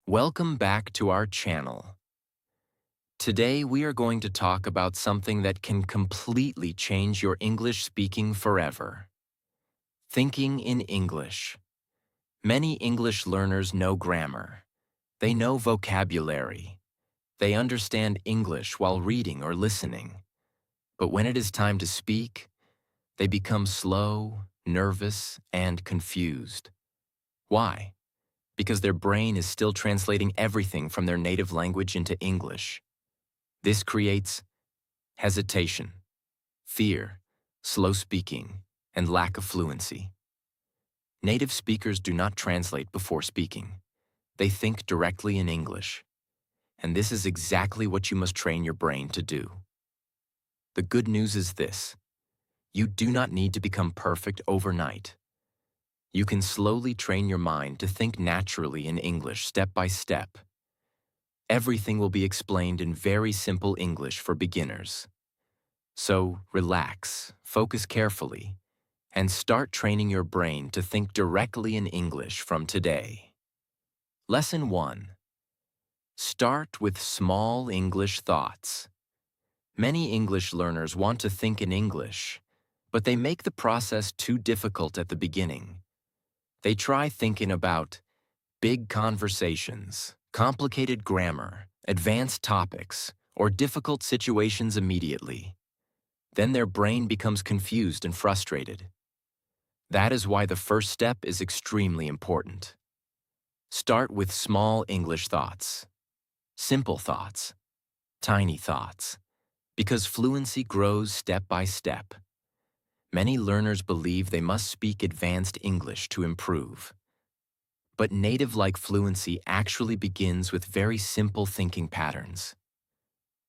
Welcome back to our channel. Today we are going to talk about something that can completely change your English speaking forever. Thinking in English. Many English learners know grammar. They know vocabulary. They understand English while reading or listening. But when it is time to speak, they become slow, nervous, and confused. Why? Because their brain is still translating everything from their native language into English. This creates hesitation, fear, slow speaking, and lack of fluency. Native speakers do not translate before speaking. They think directly in English. And this is exactly what you must train your brain to do. The good news is this: you do not need to become perfect overnight. You can slowly train your mind to think naturally in English step by step. Everything will be explained in very simple English for beginners. So relax, focus carefully, and start training your brain to think directly in English from today. Lesson 1. Start with small English thoughts. Many English learners want to think in English, but they make the process too difficult at the beginning. They try thinking about big conversations, complicated grammar, advanced topics, or difficult situations immediately. Then their brain becomes confused and frustrated. That is why the first step is extremely important. Start with small English thoughts, simple thoughts, tiny thoughts, because fluency grows step by step. Many learners believe they must speak advanced English to improve. But native-like fluency actually begins with very simple thinking patterns.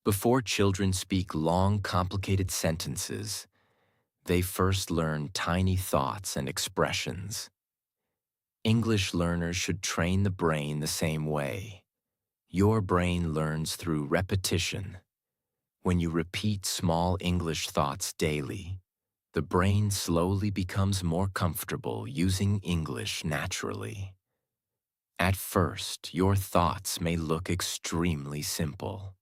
Before children speak long, complicated sentences, they first learn tiny thoughts and expressions. English learners should train the brain the same way. Your brain learns through repetition. When you repeat small English thoughts daily, the brain slowly becomes more comfortable using English naturally. At first, your thoughts may look extremely simple.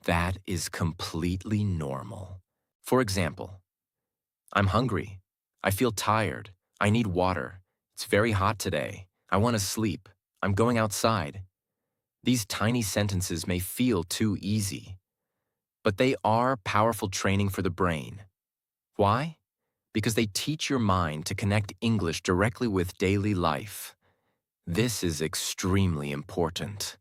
That is completely normal. For example, I'm hungry. I feel tired. I need water. It's very hot today. I want to sleep. I'm going outside. These tiny sentences may feel too easy, but they are powerful training for the brain. Why? Because they teach your mind to connect English directly with daily life. This is extremely important.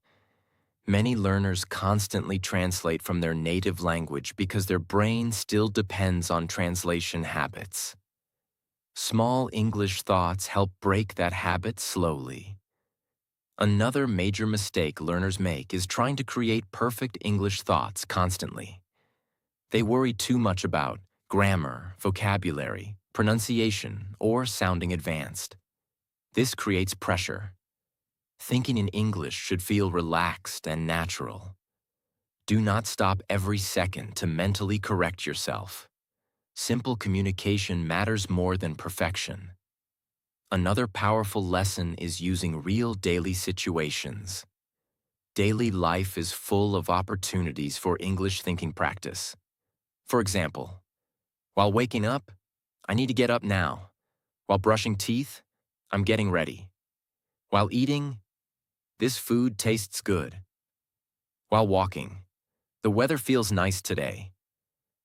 Many learners constantly translate from their native language because their brain still depends on translation habits. Small English thoughts help break that habit slowly. Another major mistake learners make is trying to create perfect English thoughts constantly. They worry too much about grammar, vocabulary, pronunciation, or sounding advanced. This creates pressure. Thinking in English should feel relaxed and natural. Do not stop every second to mentally correct yourself. Simple communication matters more than perfection. Another powerful lesson is using real daily situations. Daily life is full of opportunities for English thinking practice. For example, while waking up, I need to get up now. While brushing teeth, I'm getting ready. While eating, this food tastes good. While walking, the weather feels nice today.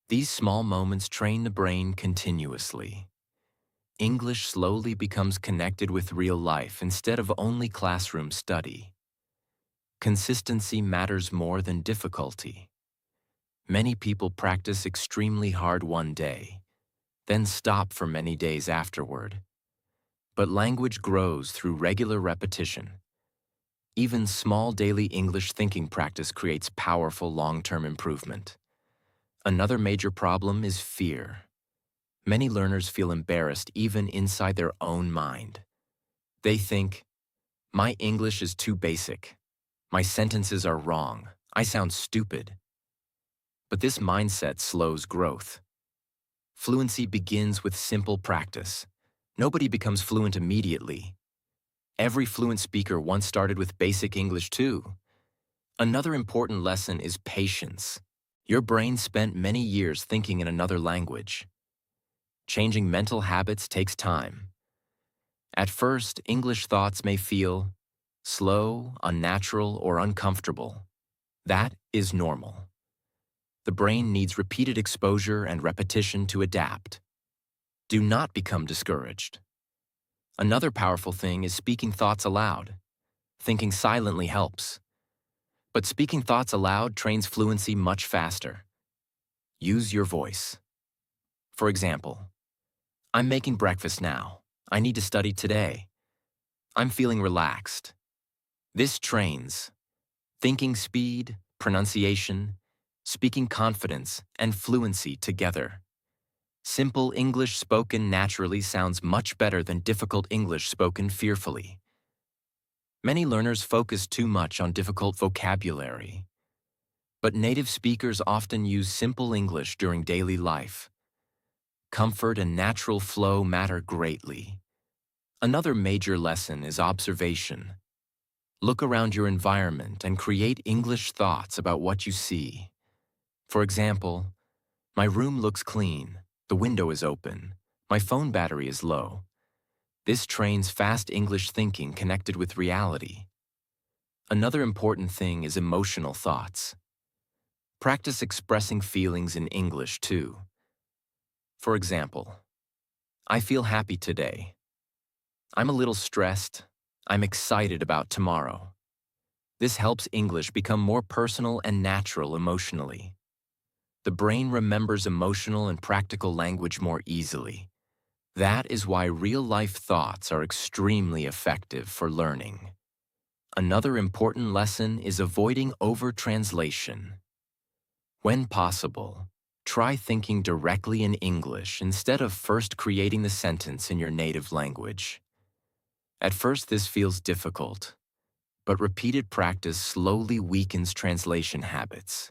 These small moments train the brain continuously. English slowly becomes connected with real life instead of only classroom study. Consistency matters more than difficulty. Many people practice extremely hard one day, then stop for many days afterward. But language grows through regular repetition. Even small daily English thinking practice creates powerful long-term improvement. Another major problem is fear. Many learners feel embarrassed even inside their own mind. They think, my English is too basic. My sentences are wrong. I sound stupid. But this mindset slows growth. Fluency begins with simple practice. Nobody becomes fluent immediately. Every fluent speaker once started with basic English too. Another important lesson is patience. Your brain spent many years thinking in another language. Changing mental habits takes time. At first, English thoughts may feel slow, unnatural, or uncomfortable. That is normal. The brain needs repeated exposure and repetition to adapt. Do not become discouraged. Another powerful thing is speaking thoughts aloud. Thinking silently helps. But speaking thoughts aloud trains fluency much faster. Use your voice. For example, I'm making breakfast now. I need to study today. I'm feeling relaxed. This trains thinking speed, pronunciation, speaking confidence, and fluency together. Simple English spoken naturally sounds much better than difficult English spoken fearfully. Many learners focus too much on difficult vocabulary. But native speakers often use simple English during daily life. Comfort and natural flow matter greatly. Another major lesson is observation. Look around your environment and create English thoughts about what you see. For example, my room looks clean, the window is open, my phone battery is low. This trains fast English thinking connected with reality. Another important thing is emotional thoughts. Practice expressing feelings in English too. For example, I feel happy today. I'm a little stressed. I'm excited about tomorrow. This helps English become more personal and natural emotionally. The brain remembers emotional and practical language more easily. That is why real-life thoughts are extremely effective for learning. Another important lesson is avoiding over-translation. When possible, try thinking directly in English instead of first creating the sentence in your native language. At first, this feels difficult, but repeated practice slowly weakens translation habits.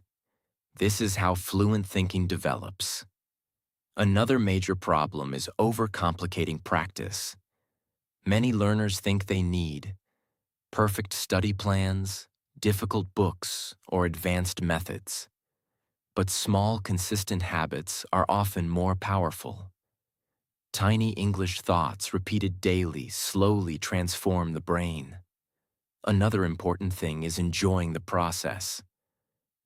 This is how fluent thinking develops. Another major problem is overcomplicating practice. Many learners think they need perfect study plans, difficult books, or advanced methods. But small, consistent habits are often more powerful. Tiny English thoughts repeated daily slowly transform the brain. Another important thing is enjoying the process.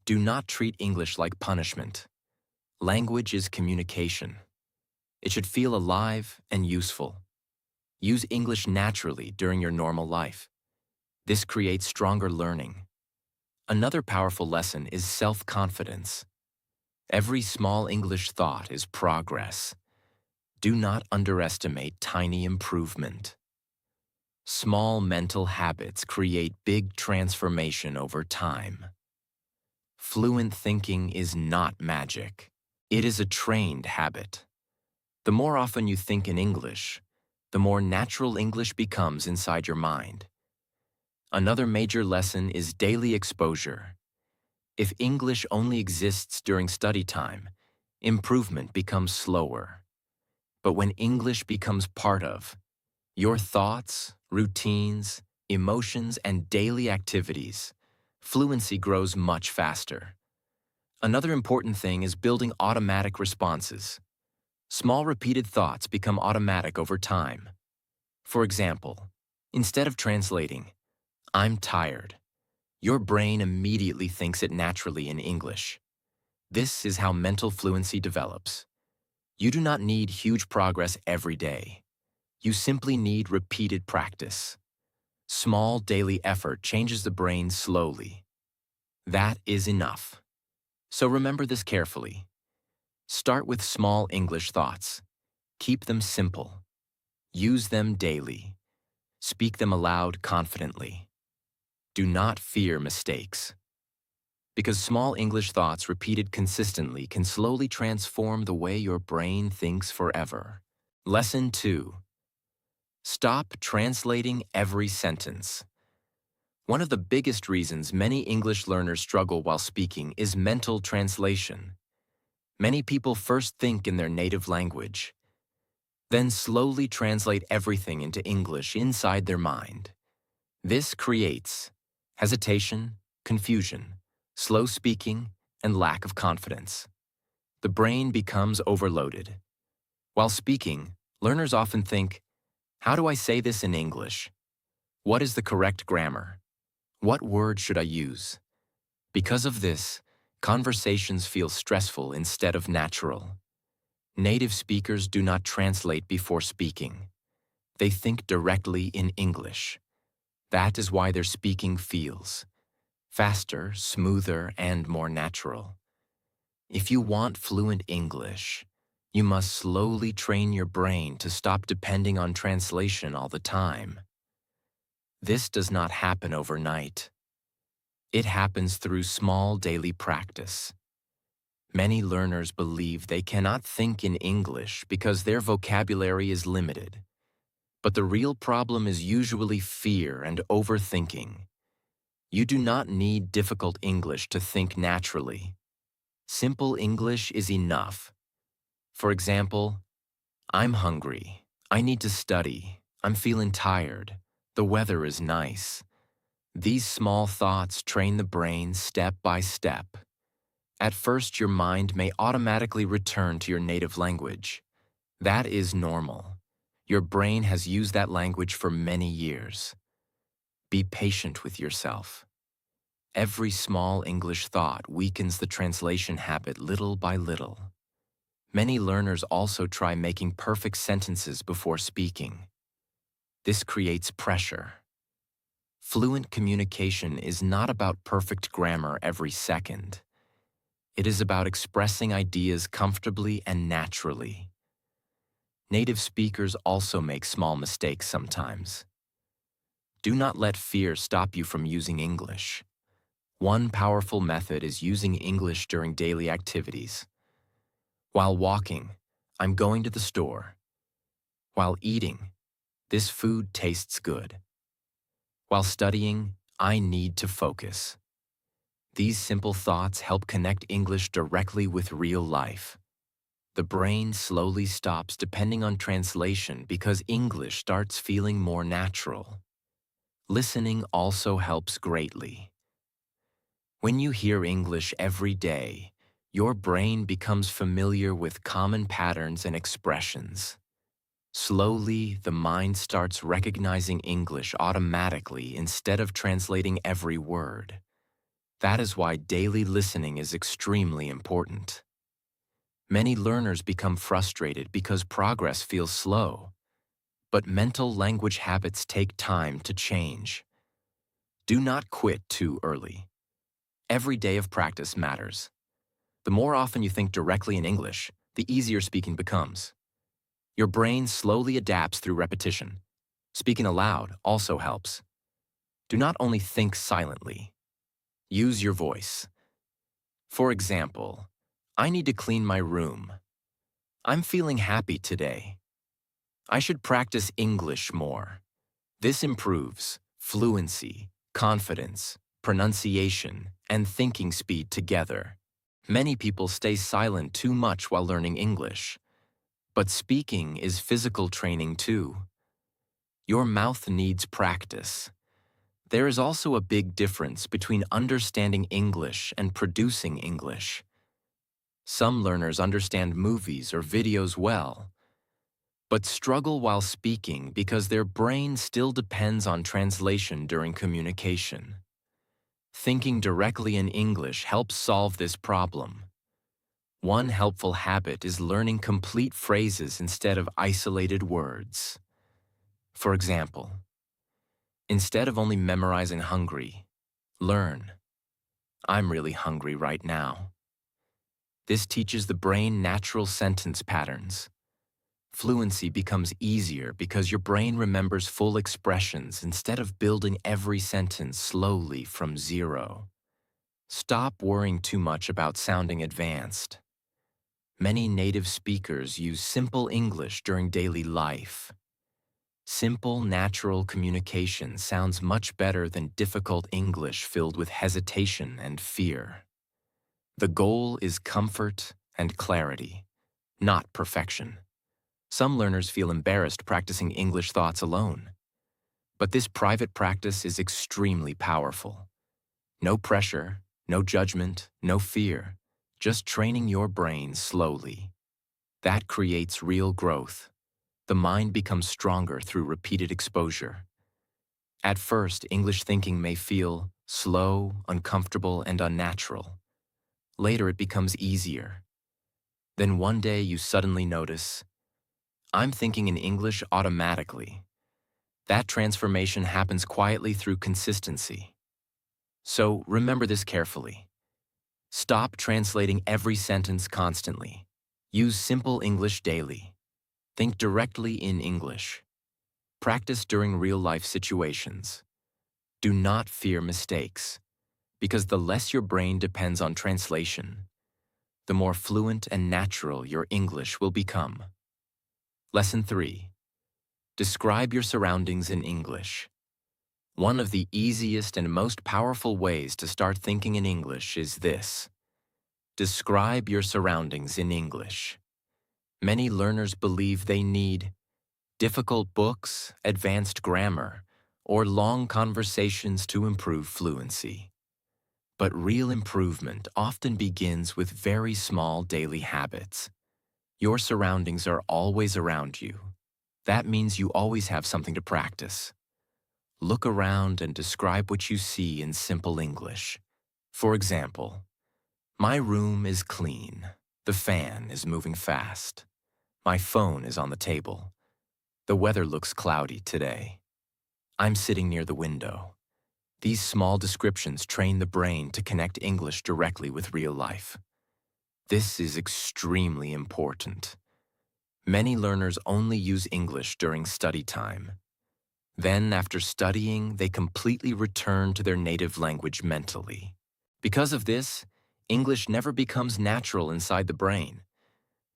Do not treat English like punishment. Language is communication. It should feel alive and useful. Use English naturally during your normal life. This creates stronger learning. Another powerful lesson is self-confidence. Every small English thought is progress. Do not underestimate tiny improvement. Small mental habits create big transformation over time. Fluent thinking is not magic. It is a trained habit. The more often you think in English, the more natural English becomes inside your mind. Another major lesson is daily exposure. If English only exists during study time, improvement becomes slower. But when English becomes part of your thoughts, routines, emotions, and daily activities, fluency grows much faster. Another important thing is building automatic responses. Small repeated thoughts become automatic over time. For example, instead of translating, "I'm tired," your brain immediately thinks it naturally in English. This is how mental fluency develops. You do not need huge progress every day. You simply need repeated practice. Small daily effort changes the brain slowly. That is enough. So remember this carefully. Start with small English thoughts. Keep them simple. Use them daily. Speak them aloud confidently. Do not fear mistakes. Because small English thoughts repeated consistently can slowly transform the way your brain thinks forever. Lesson 2. Stop translating every sentence. One of the biggest reasons many English learners struggle while speaking is mental translation. Many people first think in their native language. then slowly translate everything into English inside their mind. This creates hesitation, confusion, slow speaking, and lack of confidence. The brain becomes overloaded. While speaking, learners often think, how do I say this in English? What is the correct grammar? What word should I use? Because of this, conversations feel stressful instead of natural. Native speakers do not translate before speaking. They think directly in English. That is why their speaking feels faster, smoother, and more natural. If you want fluent English, you must slowly train your brain to stop depending on translation all the time. This does not happen overnight. It happens through small daily practice. Many learners believe they cannot think in English because their vocabulary is limited. But the real problem is usually fear and overthinking. You do not need difficult English to think naturally. Simple English is enough. For example, I'm hungry. I need to study. I'm feeling tired. The weather is nice. These small thoughts train the brain step by step. At first, your mind may automatically return to your native language. That is normal. Your brain has used that language for many years. Be patient with yourself. Every small English thought weakens the translation habit little by little. Many learners also try making perfect sentences before speaking. This creates pressure. Fluent communication is not about perfect grammar every second. It is about expressing ideas comfortably and naturally. Native speakers also make small mistakes sometimes. Do not let fear stop you from using English. One powerful method is using English during daily activities. While walking, I'm going to the store. While eating, this food tastes good. While studying, I need to focus. These simple thoughts help connect English directly with real life. The brain slowly stops depending on translation because English starts feeling more natural. Listening also helps greatly. When you hear English every day, your brain becomes familiar with common patterns and expressions. Slowly, the mind starts recognizing English automatically instead of translating every word. That is why daily listening is extremely important. Many learners become frustrated because progress feels slow. But mental language habits take time to change. Do not quit too early. Every day of practice matters. The more often you think directly in English, the easier speaking becomes. Your brain slowly adapts through repetition. Speaking aloud also helps. Do not only think silently. Use your voice. For example, I need to clean my room. I'm feeling happy today. I should practice English more. This improves fluency, confidence, pronunciation, and thinking speed together. Many people stay silent too much while learning English. But speaking is physical training too. Your mouth needs practice. There is also a big difference between understanding English and producing English. Some learners understand movies or videos well, but struggle while speaking because their brain still depends on translation during communication. Thinking directly in English helps solve this problem. One helpful habit is learning complete phrases instead of isolated words. For example, instead of only memorizing hungry, learn, I'm really hungry right now. This teaches the brain natural sentence patterns. Fluency becomes easier because your brain remembers full expressions instead of building every sentence slowly from zero. Stop worrying too much about sounding advanced. Many native speakers use simple English during daily life. Simple, natural communication sounds much better than difficult English filled with hesitation and fear. The goal is comfort and clarity, not perfection. Some learners feel embarrassed practicing English thoughts alone. But this private practice is extremely powerful. No pressure, no judgment, no fear, just training your brain slowly. That creates real growth. The mind becomes stronger through repeated exposure. At first, English thinking may feel slow, uncomfortable, and unnatural. Later, it becomes easier. Then one day you suddenly notice, I'm thinking in English automatically. That transformation happens quietly through consistency. So remember this carefully. Stop translating every sentence constantly. Use simple English daily. Think directly in English. Practice during real-life situations. Do not fear mistakes, because the less your brain depends on translation, the more fluent and natural your English will become. Lesson 3. Describe your surroundings in English. One of the easiest and most powerful ways to start thinking in English is this. Describe your surroundings in English. Many learners believe they need difficult books, advanced grammar, or long conversations to improve fluency. But real improvement often begins with very small daily habits. Your surroundings are always around you. That means you always have something to practice. Look around and describe what you see in simple English. For example, my room is clean. The fan is moving fast. My phone is on the table. The weather looks cloudy today. I'm sitting near the window. These small descriptions train the brain to connect English directly with real life. This is extremely important. Many learners only use English during study time. Then, after studying, they completely return to their native language mentally. Because of this, English never becomes natural inside the brain.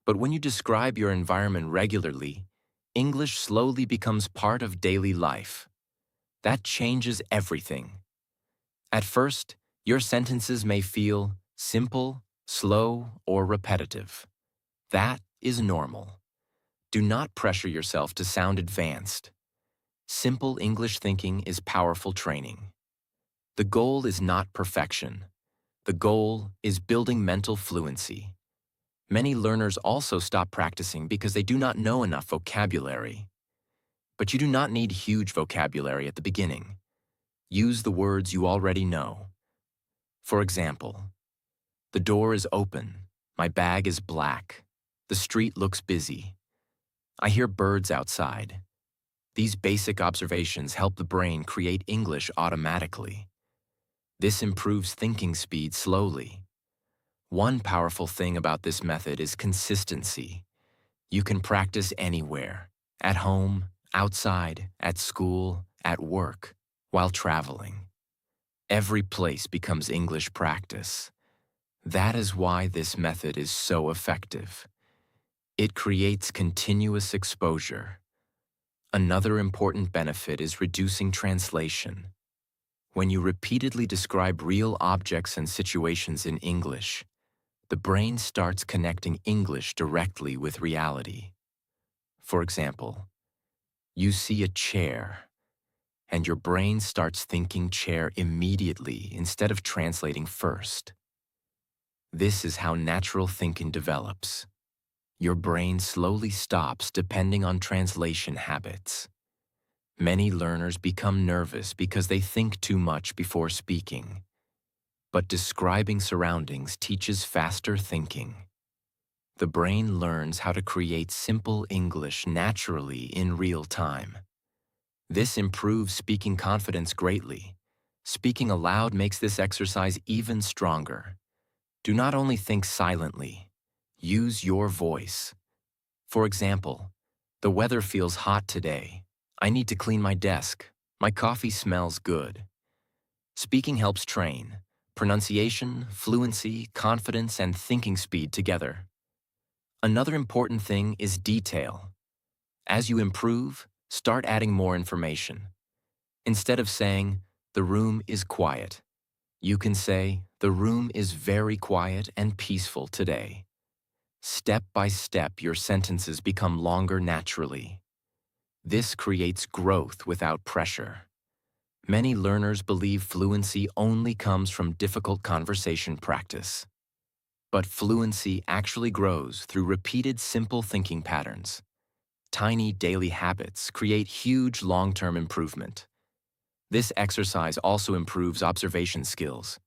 But when you describe your environment regularly, English slowly becomes part of daily life. That changes everything. At first, your sentences may feel simple, slow, or repetitive. That is normal. Do not pressure yourself to sound advanced. Simple English thinking is powerful training. The goal is not perfection. The goal is building mental fluency. Many learners also stop practicing because they do not know enough vocabulary. But you do not need huge vocabulary at the beginning. Use the words you already know. For example, the door is open. My bag is black. The street looks busy. I hear birds outside. These basic observations help the brain create English automatically. This improves thinking speed slowly. One powerful thing about this method is consistency. You can practice anywhere, at home, outside, at school, at work, while traveling. Every place becomes English practice. That is why this method is so effective. It creates continuous exposure. Another important benefit is reducing translation. When you repeatedly describe real objects and situations in English, the brain starts connecting English directly with reality. For example, you see a chair, and your brain starts thinking chair immediately instead of translating first. This is how natural thinking develops. Your brain slowly stops depending on translation habits. Many learners become nervous because they think too much before speaking. But describing surroundings teaches faster thinking. The brain learns how to create simple English naturally in real time. This improves speaking confidence greatly. Speaking aloud makes this exercise even stronger. Do not only think silently. Use your voice. For example, the weather feels hot today. I need to clean my desk. My coffee smells good. Speaking helps train pronunciation, fluency, confidence, and thinking speed together. Another important thing is detail. As you improve, start adding more information. Instead of saying, "The room is quiet," you can say, "The room is very quiet and peaceful today." Step by step, your sentences become longer naturally. This creates growth without pressure. Many learners believe fluency only comes from difficult conversation practice. But fluency actually grows through repeated simple thinking patterns. Tiny daily habits create huge long-term improvement. This exercise also improves observation skills.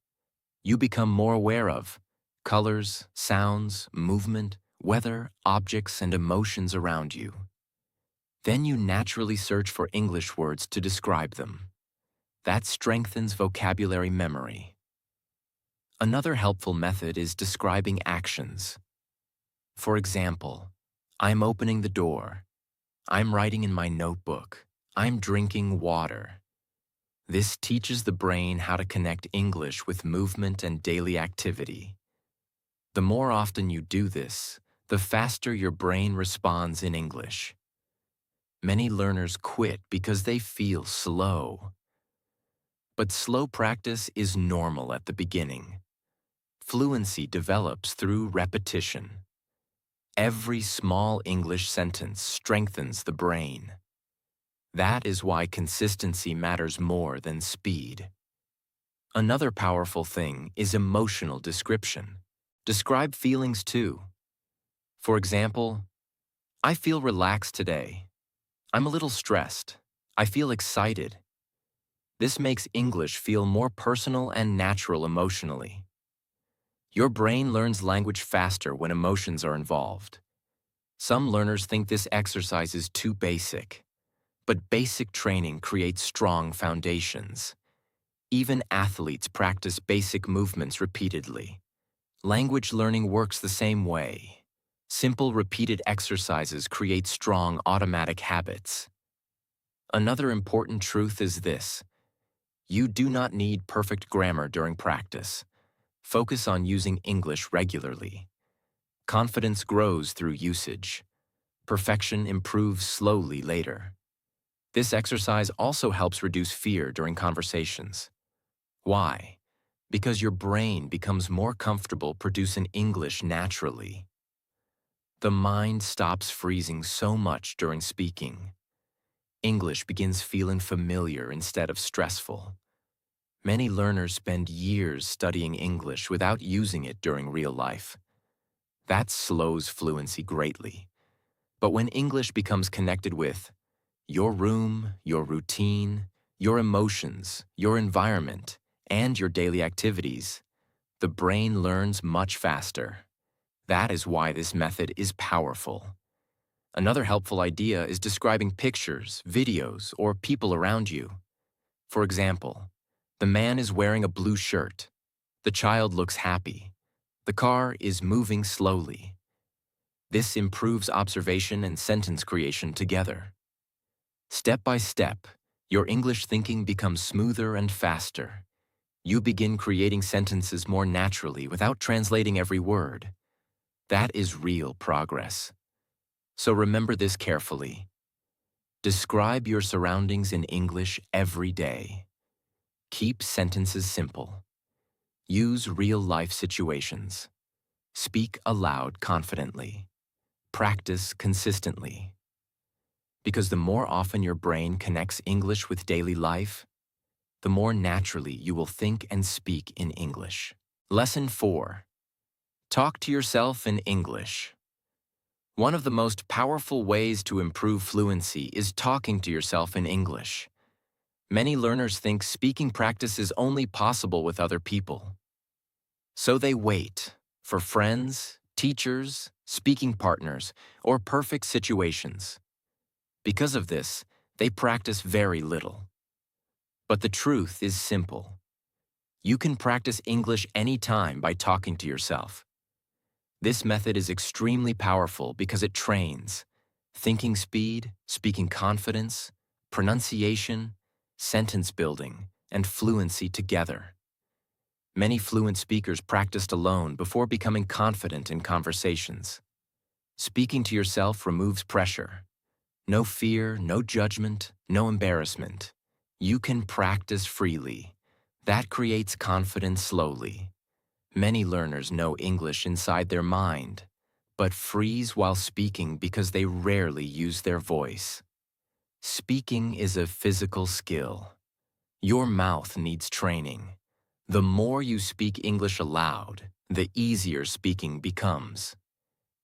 You become more aware of colors, sounds, movement, weather, objects, and emotions around you. Then you naturally search for English words to describe them. That strengthens vocabulary memory. Another helpful method is describing actions. For example, I'm opening the door. I'm writing in my notebook. I'm drinking water. This teaches the brain how to connect English with movement and daily activity. The more often you do this, the faster your brain responds in English. Many learners quit because they feel slow. But slow practice is normal at the beginning. Fluency develops through repetition. Every small English sentence strengthens the brain. That is why consistency matters more than speed. Another powerful thing is emotional description. Describe feelings too. For example, I feel relaxed today. I'm a little stressed. I feel excited. This makes English feel more personal and natural emotionally. Your brain learns language faster when emotions are involved. Some learners think this exercise is too basic, but basic training creates strong foundations. Even athletes practice basic movements repeatedly. Language learning works the same way. Simple repeated exercises create strong automatic habits. Another important truth is this: you do not need perfect grammar during practice. Focus on using English regularly. Confidence grows through usage. Perfection improves slowly later. This exercise also helps reduce fear during conversations. Why? Because your brain becomes more comfortable producing English naturally. The mind stops freezing so much during speaking. English begins feeling familiar instead of stressful. Many learners spend years studying English without using it during real life. That slows fluency greatly. But when English becomes connected with your room, your routine, your emotions, your environment, and your daily activities, the brain learns much faster. That is why this method is powerful. Another helpful idea is describing pictures, videos, or people around you. For example, the man is wearing a blue shirt. The child looks happy. The car is moving slowly. This improves observation and sentence creation together. Step by step, your English thinking becomes smoother and faster. You begin creating sentences more naturally without translating every word. That is real progress. So remember this carefully. Describe your surroundings in English every day. Keep sentences simple. Use real-life situations. Speak aloud confidently. Practice consistently. Because the more often your brain connects English with daily life, the more naturally you will think and speak in English. Lesson 4. Talk to yourself in English. One of the most powerful ways to improve fluency is talking to yourself in English. Many learners think speaking practice is only possible with other people. So they wait for friends, teachers, speaking partners, or perfect situations. Because of this, they practice very little. But the truth is simple. You can practice English anytime by talking to yourself. This method is extremely powerful because it trains thinking speed, speaking confidence, pronunciation, sentence building, and fluency together. Many fluent speakers practiced alone before becoming confident in conversations. Speaking to yourself removes pressure. No fear, no judgment, no embarrassment. You can practice freely. That creates confidence slowly. Many learners know English inside their mind, but freeze while speaking because they rarely use their voice. Speaking is a physical skill. Your mouth needs training. The more you speak English aloud, the easier speaking becomes.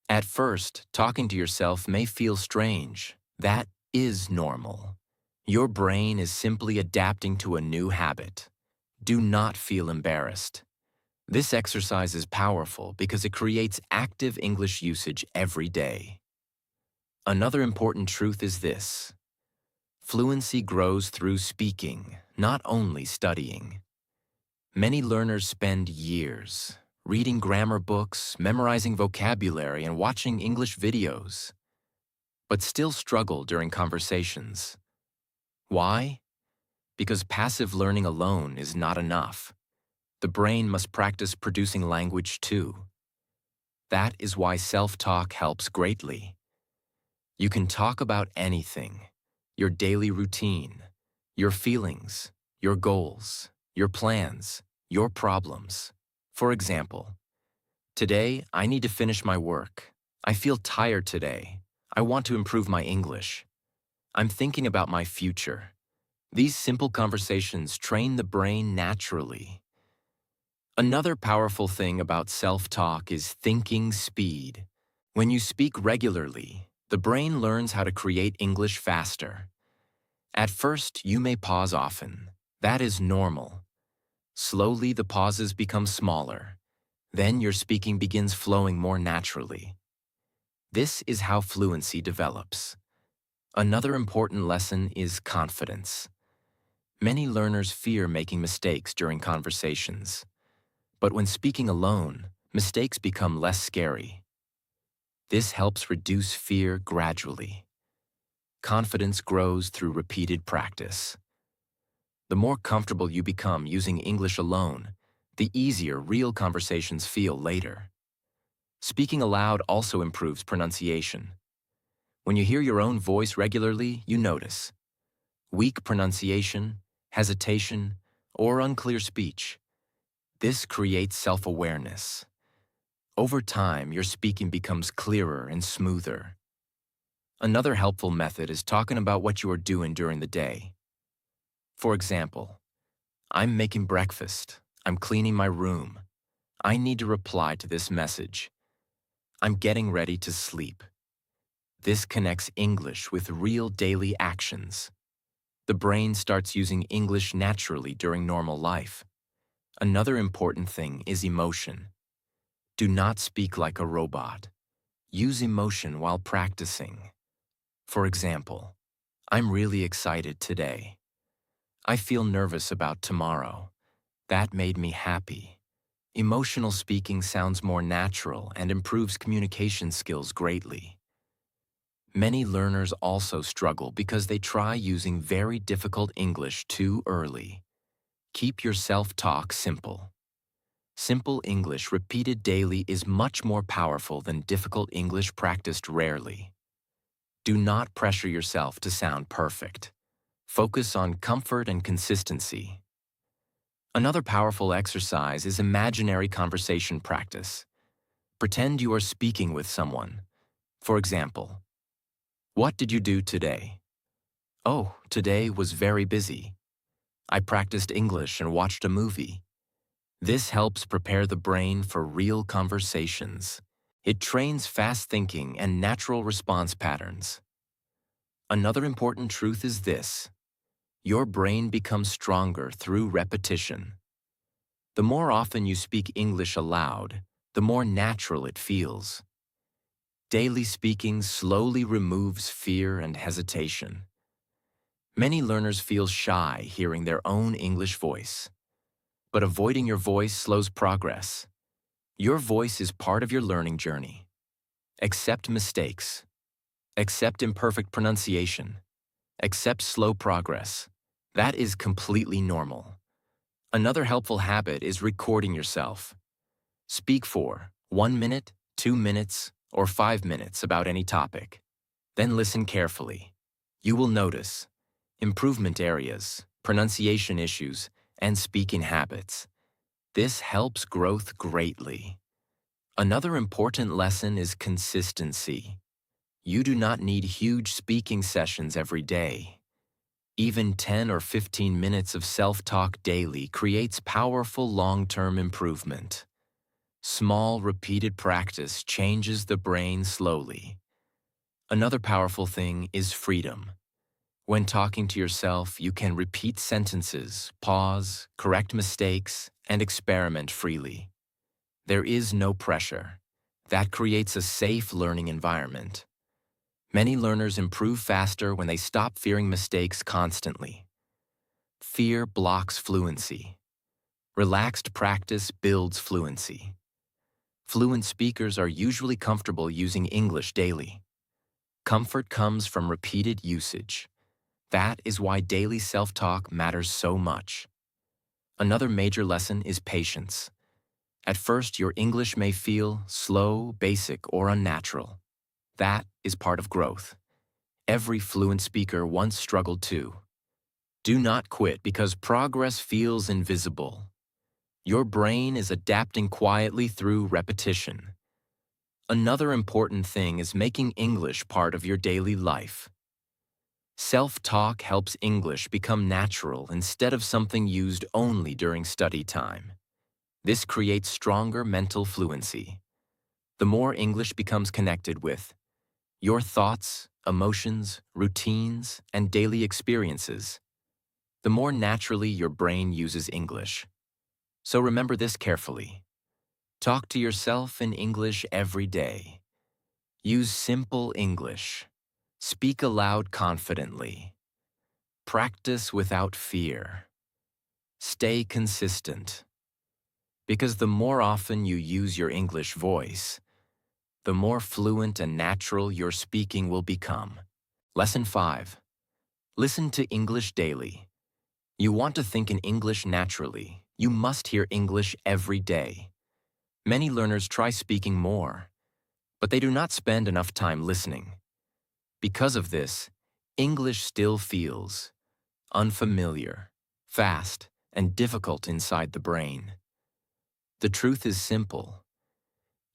At first, talking to yourself may feel strange. That is normal. Your brain is simply adapting to a new habit. Do not feel embarrassed. This exercise is powerful because it creates active English usage every day. Another important truth is this: fluency grows through speaking, not only studying. Many learners spend years reading grammar books, memorizing vocabulary, and watching English videos, but still struggle during conversations. Why? Because passive learning alone is not enough. The brain must practice producing language too. That is why self-talk helps greatly. You can talk about anything: your daily routine, your feelings, your goals, your plans, your problems. For example, today I need to finish my work. I feel tired today. I want to improve my English. I'm thinking about my future. These simple conversations train the brain naturally. Another powerful thing about self-talk is thinking speed. When you speak regularly, the brain learns how to create English faster. At first, you may pause often. That is normal. Slowly, the pauses become smaller. Then your speaking begins flowing more naturally. This is how fluency develops. Another important lesson is confidence. Many learners fear making mistakes during conversations. But when speaking alone, mistakes become less scary. This helps reduce fear gradually. Confidence grows through repeated practice. The more comfortable you become using English alone, the easier real conversations feel later. Speaking aloud also improves pronunciation. When you hear your own voice regularly, you notice weak pronunciation, hesitation, or unclear speech. This creates self-awareness. Over time, your speaking becomes clearer and smoother. Another helpful method is talking about what you are doing during the day. For example, I'm making breakfast. I'm cleaning my room. I need to reply to this message. I'm getting ready to sleep. This connects English with real daily actions. The brain starts using English naturally during normal life. Another important thing is emotion. Do not speak like a robot. Use emotion while practicing. For example, I'm really excited today. I feel nervous about tomorrow. That made me happy. Emotional speaking sounds more natural and improves communication skills greatly. Many learners also struggle because they try using very difficult English too early. Keep your self-talk simple. Simple English repeated daily is much more powerful than difficult English practiced rarely. Do not pressure yourself to sound perfect. Focus on comfort and consistency. Another powerful exercise is imaginary conversation practice. Pretend you are speaking with someone. For example, what did you do today? Oh, today was very busy. I practiced English and watched a movie. This helps prepare the brain for real conversations. It trains fast thinking and natural response patterns. Another important truth is this: your brain becomes stronger through repetition. The more often you speak English aloud, the more natural it feels. Daily speaking slowly removes fear and hesitation. Many learners feel shy hearing their own English voice. But avoiding your voice slows progress. Your voice is part of your learning journey. Accept mistakes. Accept imperfect pronunciation. Accept slow progress. That is completely normal. Another helpful habit is recording yourself. Speak for 1 minute, 2 minutes, or 5 minutes about any topic. Then listen carefully. You will notice improvement areas, pronunciation issues, and speaking habits. This helps growth greatly. Another important lesson is consistency. You do not need huge speaking sessions every day. Even 10 or 15 minutes of self-talk daily creates powerful long-term improvement. Small, repeated practice changes the brain slowly. Another powerful thing is freedom. When talking to yourself, you can repeat sentences, pause, correct mistakes, and experiment freely. There is no pressure. That creates a safe learning environment. Many learners improve faster when they stop fearing mistakes constantly. Fear blocks fluency. Relaxed practice builds fluency. Fluent speakers are usually comfortable using English daily. Comfort comes from repeated usage. That is why daily self-talk matters so much. Another major lesson is patience. At first, your English may feel slow, basic, or unnatural. That is part of growth. Every fluent speaker once struggled too. Do not quit because progress feels invisible. Your brain is adapting quietly through repetition. Another important thing is making English part of your daily life. Self-talk helps English become natural instead of something used only during study time. This creates stronger mental fluency. The more English becomes connected with your thoughts, emotions, routines, and daily experiences, the more naturally your brain uses English. So remember this carefully. Talk to yourself in English every day. Use simple English. Speak aloud confidently. Practice without fear. Stay consistent. Because the more often you use your English voice, the more fluent and natural your speaking will become. Lesson 5. Listen to English daily. You want to think in English naturally. You must hear English every day. Many learners try speaking more, but they do not spend enough time listening. Because of this, English still feels unfamiliar, fast, and difficult inside the brain. The truth is simple.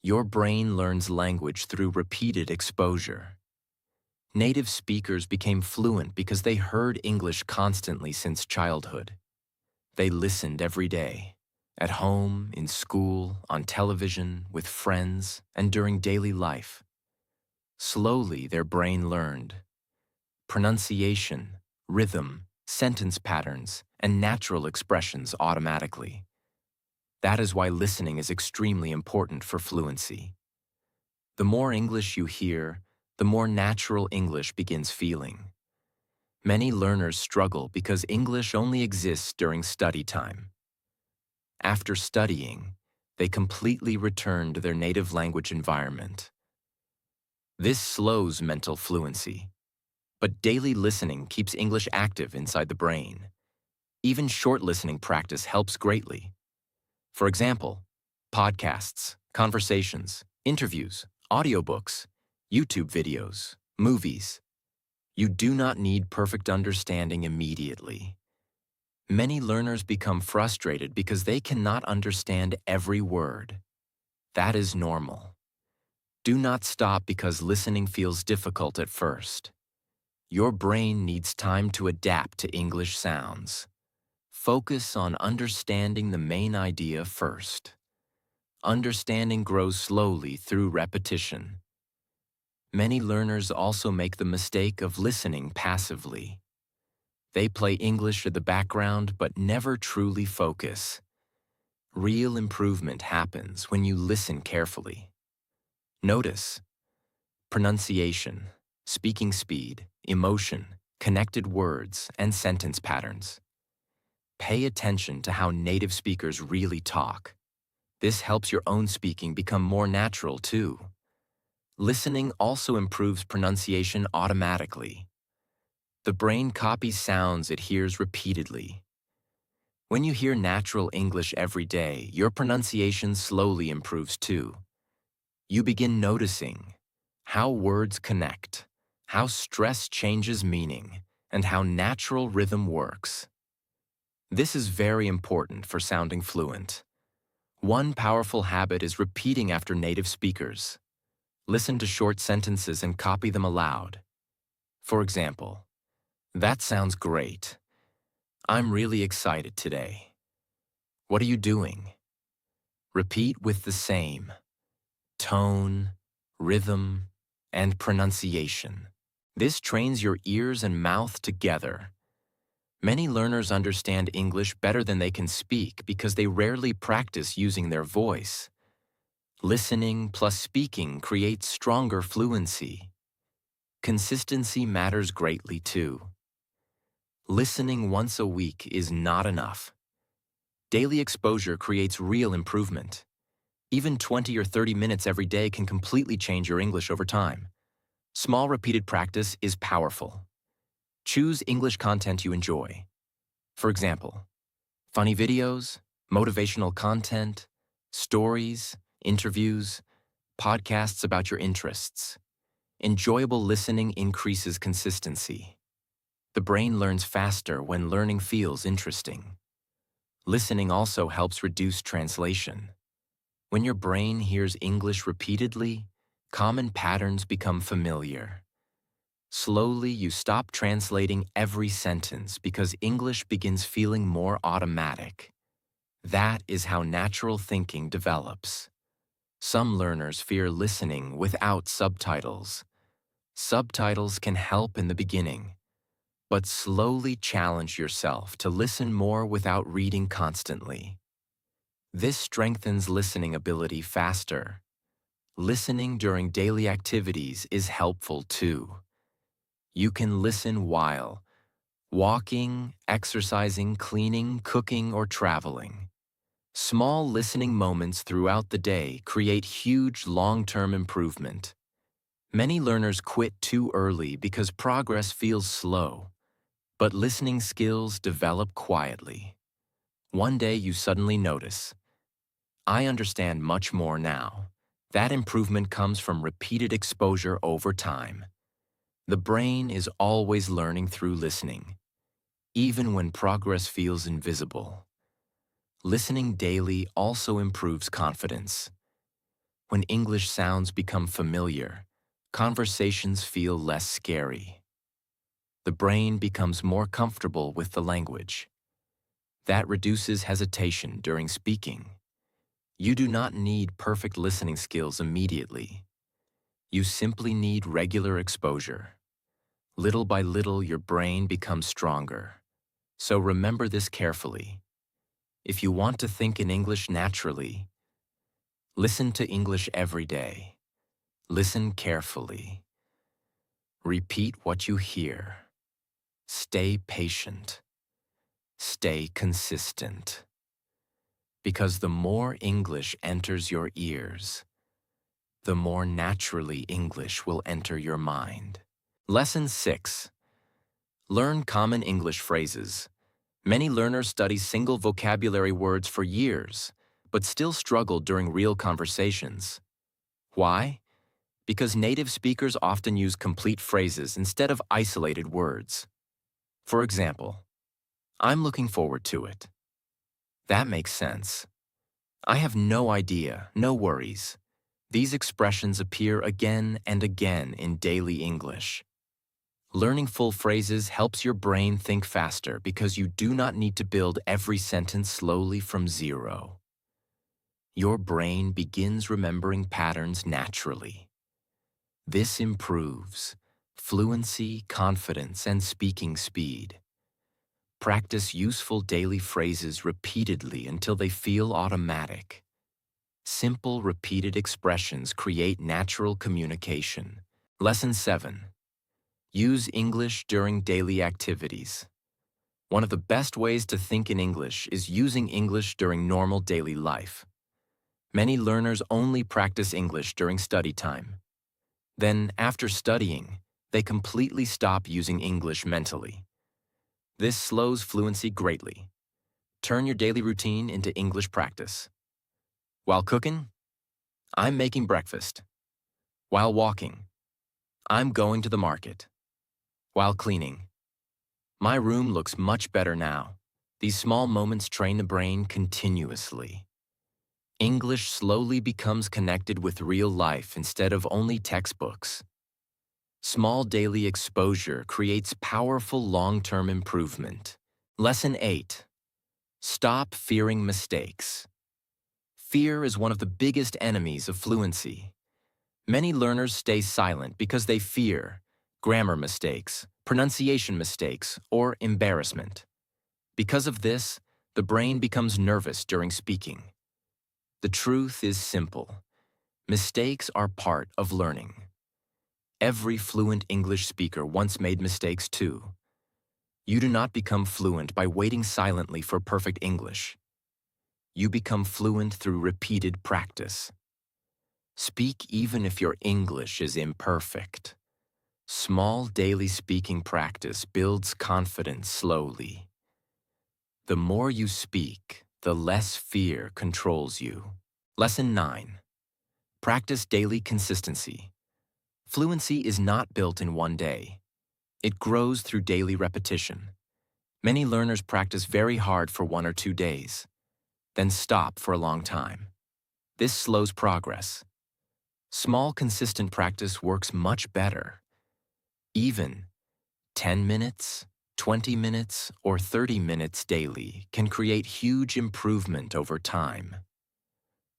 Your brain learns language through repeated exposure. Native speakers became fluent because they heard English constantly since childhood. They listened every day, at home, in school, on television, with friends, and during daily life. Slowly, their brain learned pronunciation, rhythm, sentence patterns, and natural expressions automatically. That is why listening is extremely important for fluency. The more English you hear, the more natural English begins feeling. Many learners struggle because English only exists during study time. After studying, they completely return to their native language environment. This slows mental fluency. But daily listening keeps English active inside the brain. Even short listening practice helps greatly. For example, podcasts, conversations, interviews, audiobooks, YouTube videos, movies. You do not need perfect understanding immediately. Many learners become frustrated because they cannot understand every word. That is normal. Do not stop because listening feels difficult at first. Your brain needs time to adapt to English sounds. Focus on understanding the main idea first. Understanding grows slowly through repetition. Many learners also make the mistake of listening passively. They play English in the background but never truly focus. Real improvement happens when you listen carefully. Notice pronunciation, speaking speed, emotion, connected words, and sentence patterns. Pay attention to how native speakers really talk. This helps your own speaking become more natural too. Listening also improves pronunciation automatically. The brain copies sounds it hears repeatedly. When you hear natural English every day, your pronunciation slowly improves too. You begin noticing how words connect, how stress changes meaning, and how natural rhythm works. This is very important for sounding fluent. One powerful habit is repeating after native speakers. Listen to short sentences and copy them aloud. For example, "That sounds great. I'm really excited today. What are you doing?" Repeat with the same tone, rhythm, and pronunciation. This trains your ears and mouth together. Many learners understand English better than they can speak because they rarely practice using their voice. Listening plus speaking creates stronger fluency. Consistency matters greatly too. Listening once a week is not enough. Daily exposure creates real improvement. Even 20 or 30 minutes every day can completely change your English over time. Small repeated practice is powerful. Choose English content you enjoy. For example, funny videos, motivational content, stories, interviews, podcasts about your interests. Enjoyable listening increases consistency. The brain learns faster when learning feels interesting. Listening also helps reduce translation. When your brain hears English repeatedly, common patterns become familiar. Slowly, you stop translating every sentence because English begins feeling more automatic. That is how natural thinking develops. Some learners fear listening without subtitles. Subtitles can help in the beginning, but slowly challenge yourself to listen more without reading constantly. This strengthens listening ability faster. Listening during daily activities is helpful too. You can listen while walking, exercising, cleaning, cooking, or traveling. Small listening moments throughout the day create huge long-term improvement. Many learners quit too early because progress feels slow, but listening skills develop quietly. One day you suddenly notice, "I understand much more now." That improvement comes from repeated exposure over time. The brain is always learning through listening, even when progress feels invisible. Listening daily also improves confidence. When English sounds become familiar, conversations feel less scary. The brain becomes more comfortable with the language. That reduces hesitation during speaking. You do not need perfect listening skills immediately. You simply need regular exposure. Little by little, your brain becomes stronger. So remember this carefully. If you want to think in English naturally, listen to English every day. Listen carefully. Repeat what you hear. Stay patient. Stay consistent. Because the more English enters your ears, the more naturally English will enter your mind. Lesson 6. Learn common English phrases. Many learners study single vocabulary words for years, but still struggle during real conversations. Why? Because native speakers often use complete phrases instead of isolated words. For example, "I'm looking forward to it." That makes sense. "I have no idea, no worries." These expressions appear again and again in daily English. Learning full phrases helps your brain think faster because you do not need to build every sentence slowly from zero. Your brain begins remembering patterns naturally. This improves fluency, confidence, and speaking speed. Practice useful daily phrases repeatedly until they feel automatic. Simple, repeated expressions create natural communication. Lesson 7. Use English during daily activities. One of the best ways to think in English is using English during normal daily life. Many learners only practice English during study time. Then, after studying, they completely stop using English mentally. This slows fluency greatly. Turn your daily routine into English practice. While cooking, "I'm making breakfast." While walking, "I'm going to the market." While cleaning, "My room looks much better now." These small moments train the brain continuously. English slowly becomes connected with real life instead of only textbooks. Small daily exposure creates powerful long-term improvement. Lesson 8. Stop fearing mistakes. Fear is one of the biggest enemies of fluency. Many learners stay silent because they fear grammar mistakes, pronunciation mistakes, or embarrassment. Because of this, the brain becomes nervous during speaking. The truth is simple. Mistakes are part of learning. Every fluent English speaker once made mistakes too. You do not become fluent by waiting silently for perfect English. You become fluent through repeated practice. Speak even if your English is imperfect. Small daily speaking practice builds confidence slowly. The more you speak, the less fear controls you. Lesson 9. Practice daily consistency. Fluency is not built in one day. It grows through daily repetition. Many learners practice very hard for 1 or 2 days, then stop for a long time. This slows progress. Small, consistent practice works much better. Even 10 minutes, 20 minutes, or 30 minutes daily can create huge improvement over time.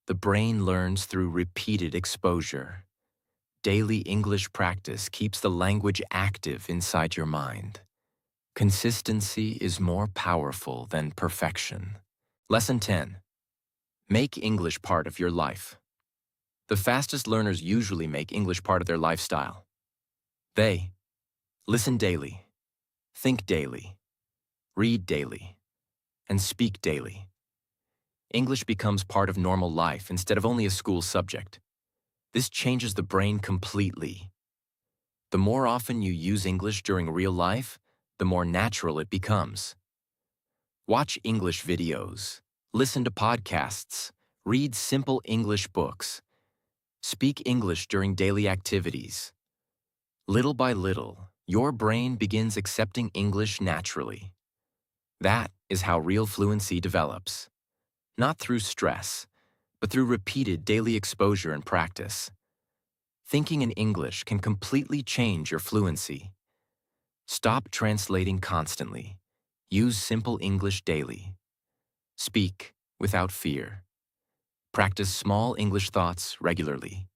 The brain learns through repeated exposure. Daily English practice keeps the language active inside your mind. Consistency is more powerful than perfection. Lesson 10. Make English part of your life. The fastest learners usually make English part of their lifestyle. They listen daily, think daily, read daily, and speak daily. English becomes part of normal life instead of only a school subject. This changes the brain completely. The more often you use English during real life, the more natural it becomes. Watch English videos, listen to podcasts, read simple English books. Speak English during daily activities. Little by little, your brain begins accepting English naturally. That is how real fluency develops. Not through stress, but through repeated daily exposure and practice. Thinking in English can completely change your fluency. Stop translating constantly. Use simple English daily. Speak without fear. Practice small English thoughts regularly.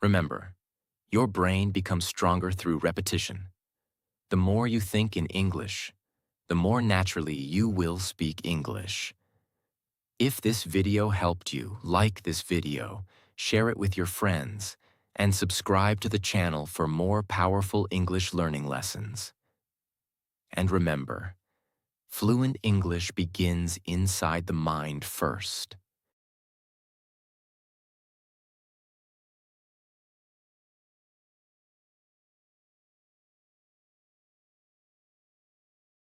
Remember, your brain becomes stronger through repetition. The more you think in English, the more naturally you will speak English. If this video helped you, like this video, share it with your friends, and subscribe to the channel for more powerful English learning lessons. And remember, fluent English begins inside the mind first.